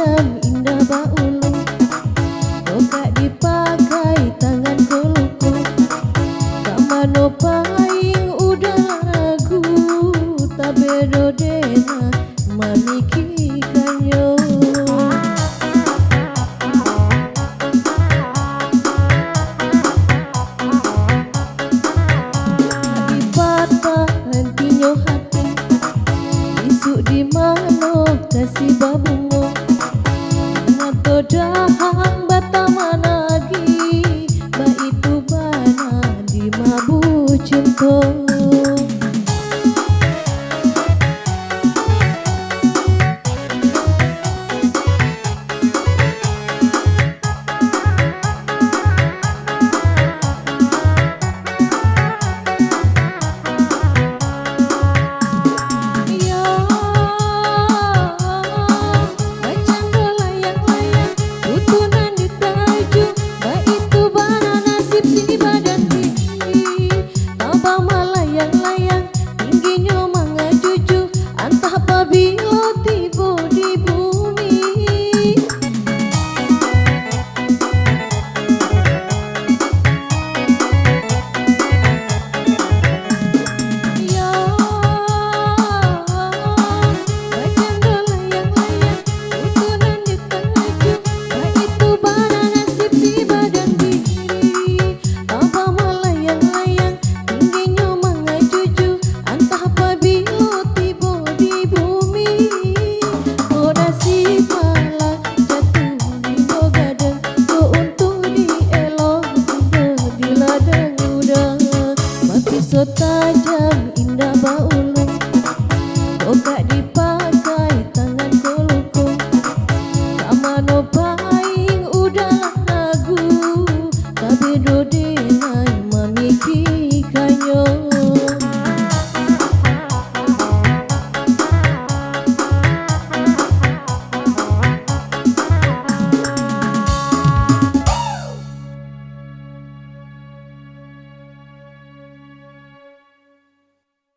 tajam indah baulu, kok dipakai tangan koluku, tak mano paing udah lagu, tak bedo dena mamikikanyo. Hentinya hati isuk di mano kasih babungo ngato dahang bata managi ba itu bana di mabu cinta. So tajam indah baulu, kok dipakai tangan koluku, tak mano paing udah lagu, tak bedo